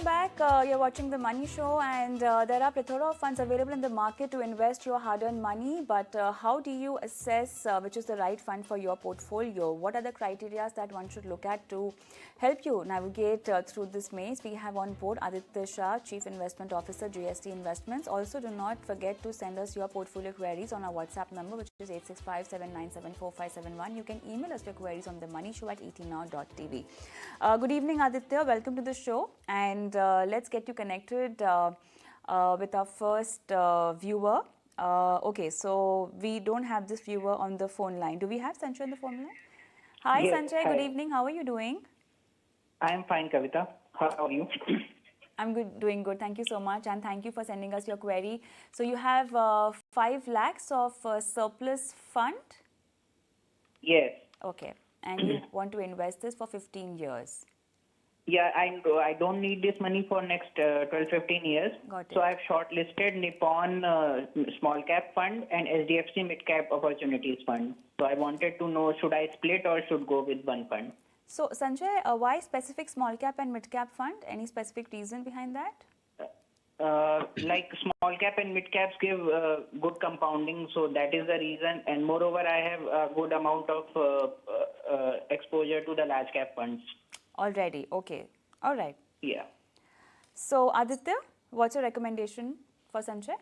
Welcome back. You're watching The Money Show, and there are plethora of funds available in the market to invest your hard-earned money. But how do you assess which is the right fund for your portfolio? What are the criteria that one should look at to help you navigate through this maze? We have on board Aditya Shah, Chief Investment Officer, GST Investments. Also, do not forget to send us your portfolio queries on our WhatsApp number, which is 865-797-4571. You can email us your queries on themoneyshow@etnow.tv. Good evening, Aditya. Welcome to the show. And let's get you connected with our first viewer. Okay, so we don't have this viewer on the phone line. Do we have Sanjay on the phone line? Hi, Yes, Sanjay. hi. Good evening. How are you doing? I am fine, Kavita. How are you? I'm good, doing good. Thank you so much, and thank you for sending us your query. So you have 5 lakhs of surplus fund. Yes. Okay, and you want to invest this for 15 years. Yeah, I don't need this money for next 12-15 years. Got it. So I've shortlisted Nippon Small Cap Fund and SDFC Mid Cap Opportunities Fund. So I wanted to know, should I split or should go with one fund? So Sanjay, why specific small cap and mid cap fund? Any specific reason behind that? Like small cap and mid caps give good compounding, so that is the reason. And moreover, I have a good amount of exposure to the large cap funds. Already, okay. All right. Yeah. So Aditya, what's your recommendation for Sanjay?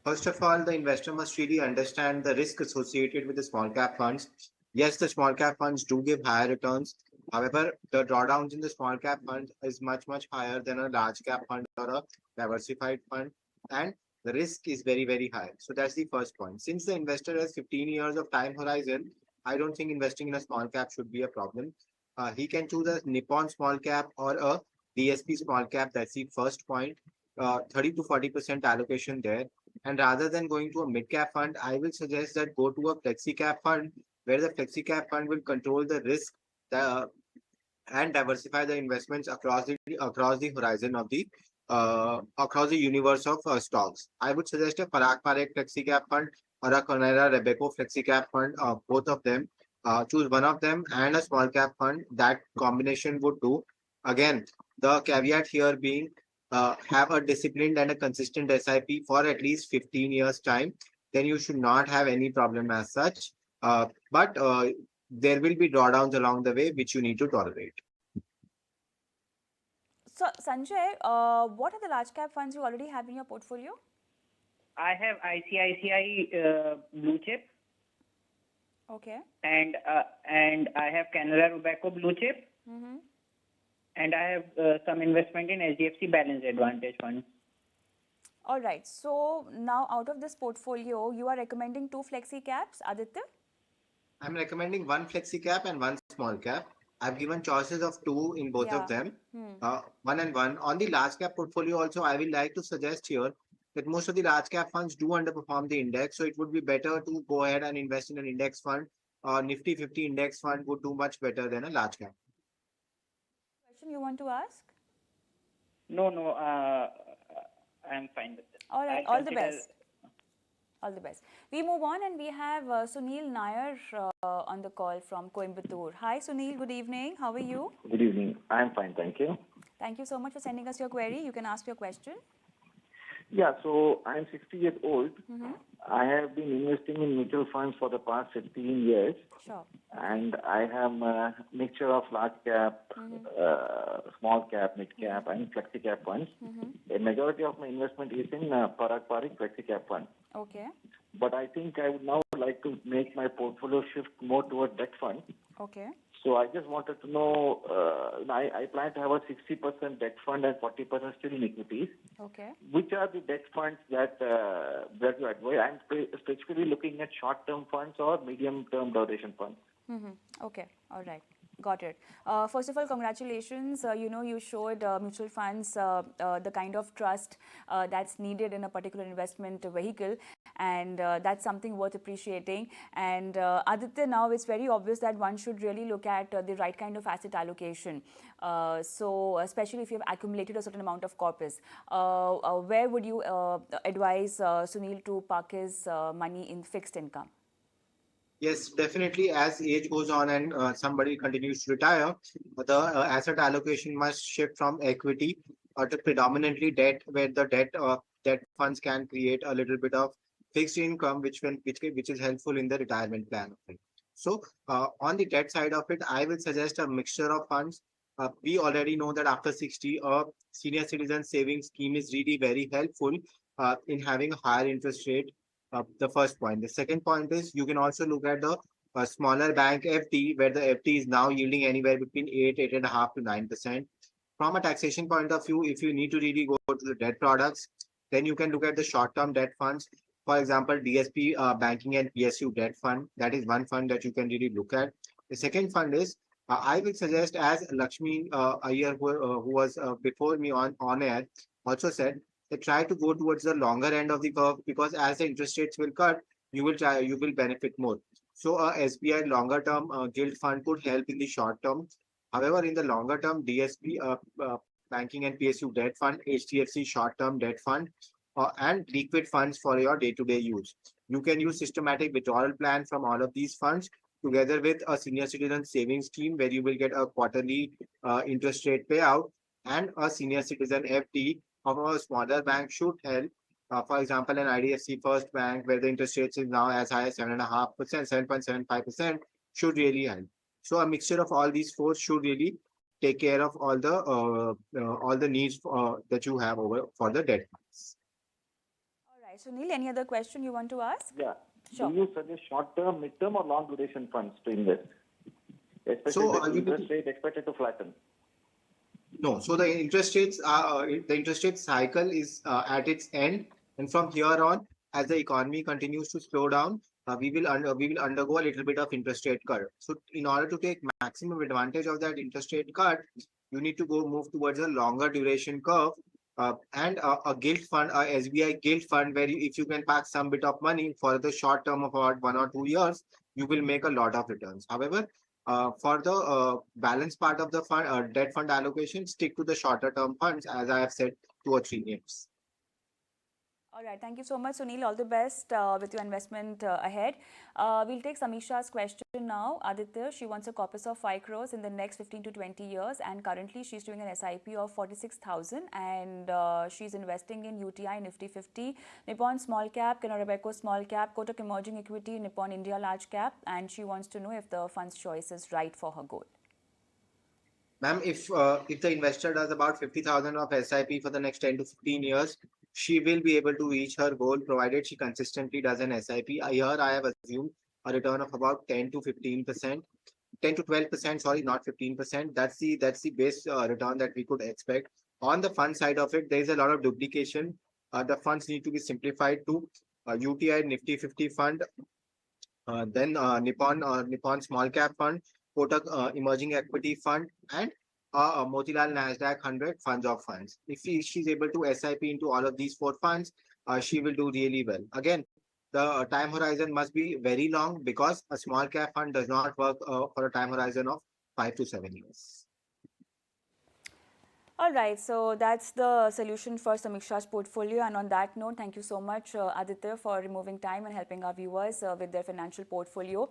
First of all, the investor must really understand the risk associated with the small cap funds. Yes, the small cap funds do give higher returns. However, the drawdowns in the small cap fund is much higher than a large cap fund or a diversified fund. And the risk is very high. So that's the first point. Since the investor has 15 years of time horizon, I don't think investing in a small cap should be a problem. He can choose a Nippon small cap or a DSP small cap. That's the first point. 30 to 40% allocation there. And rather than going to a mid cap fund, I will suggest that go to a flexi cap fund, where the flexi cap fund will control the risk and diversify the investments across the horizon of the across the universe of stocks. I would suggest a Parag Parek flexi cap fund or a Canara Robeco flexi cap fund. Both of them. Choose one of them and a small cap fund. That combination would do. Again, the caveat here being have a disciplined and a consistent SIP for at least 15 years time, then you should not have any problem as such. But there will be drawdowns along the way which you need to tolerate. So Sanjay, what are the large cap funds you already have in your portfolio? I have ICICI Blue Chip. Okay. And I have Canara Robeco Blue Chip. Mm-hmm. And I have some investment in HDFC Balanced Advantage Fund. All right. So now out of this portfolio, you are recommending 2 flexi caps, Aditya? I'm recommending one flexi cap and one small cap. I've given choices of 2 in both of them. One and one. On the large cap portfolio also, I will like to suggest here that most of the large cap funds do underperform the index. So it would be better to go ahead and invest in an index fund. Nifty 50 index fund would do much better than a large cap. Question you want to ask? No, I'm fine with this. All right. All the best. All the best. We move on and we have Sunil Nair on the call from Coimbatore. Hi Sunil, good evening. How are you? Good evening. I'm fine, thank you. Thank you so much for sending us your query. You can ask your question. Yeah, so I'm 60 years old. I have been investing in mutual funds for the past 15 years. Sure. And I have a mixture of large cap, small cap, mid cap, and flexi cap funds. A majority of my investment is in Parag Parek flexi cap fund. Okay. But I think I would now like to make my portfolio shift more toward debt fund. Okay. So I just wanted to know, I plan to have a 60% debt fund and 40% still in equities. Okay. Which are the debt funds that you advise? I'm specifically looking at short-term funds or medium-term duration funds. Okay. All right. Got it. First of all, congratulations. You showed mutual funds the kind of trust that's needed in a particular investment vehicle, and that's something worth appreciating. And Aditya, now it's very obvious that one should really look at the right kind of asset allocation. So especially if you've accumulated a certain amount of corpus, where would you advise Sunil to park his money in fixed income? Yes, definitely. As age goes on and somebody continues to retire, the asset allocation must shift from equity to predominantly debt, where the debt funds can create a little bit of fixed income, which is helpful in the retirement plan of it. So, on the debt side of it, I will suggest a mixture of funds. We already know that after 60, a senior citizen savings scheme is really very helpful in having a higher interest rate, the first point. The second point is you can also look at the smaller bank FD, where the FD is now yielding anywhere between 8.5 to 9%. From a taxation point of view, if you need to really go to the debt products, then you can look at the short-term debt funds. For example, DSP Banking and PSU Debt Fund. That is one fund that you can really look at. The second fund is I will suggest, as Lakshmi Iyer, who was before me on air, also said, they try to go towards the longer end of the curve, because as the interest rates will cut, you will benefit more. So SBI longer term gilt fund could help in the short term. However, in the longer term, DSP Banking and PSU Debt Fund, HDFC short term debt fund, and liquid funds for your day to day use. You can use systematic withdrawal plan from all of these funds together with a senior citizen savings scheme, where you will get a quarterly interest rate payout, and a senior citizen FD of a smaller bank should help. For example, an IDFC First Bank, where the interest rates is now as high as 7.5%, 7.75%, should really help. So a mixture of all these four should really take care of all the needs that you have over for the debt funds. All right. So, Neil, any other question you want to ask? Yeah. Sure. Do you suggest short-term, mid-term, or long-duration funds to invest? Especially So with interest rate expected to flatten. No, so the interest rate cycle is at its end, and from here on, as the economy continues to slow down, we will undergo a little bit of interest rate cut. So, in order to take maximum advantage of that interest rate cut, you need to go move towards a longer duration curve, and a gilt fund, a SBI gilt fund, where if you can pack some bit of money for the short term of about 1 or 2 years, you will make a lot of returns. However, for the balance part of the fund, debt fund allocation, stick to the shorter term funds, as I have said 2 or 3 names. All right. Thank you so much, Sunil. All the best with your investment ahead. We'll take Samisha's question now. Aditya, she wants a corpus of 5 crores in the next 15 to 20 years, and currently she's doing an SIP of 46,000, and she's investing in UTI Nifty 50, Nippon Small Cap, Canara Robeco Small Cap, Kotak Emerging Equity, Nippon India Large Cap, and she wants to know if the fund's choice is right for her goal. Ma'am, if the investor does about 50,000 of SIP for the next 10 to 15 years, she will be able to reach her goal, provided she consistently does an SIP. Here I have assumed a return of about 10 to 15%, 10 to 12%, sorry, not 15%. That's the base return that we could expect. On the fund side of it, there is a lot of duplication. The funds need to be simplified to UTI Nifty 50 fund, then Nippon Small Cap Fund, Kotak Emerging Equity Fund, and Motilal Nasdaq 100 funds of funds. If she's able to SIP into all of these four funds, she will do really well. Again, the time horizon must be very long, because a small cap fund does not work for a time horizon of 5 to 7 years. All right, so that's the solution for Samiksha's portfolio. And on that note, thank you so much, Aditya, for removing time and helping our viewers with their financial portfolio.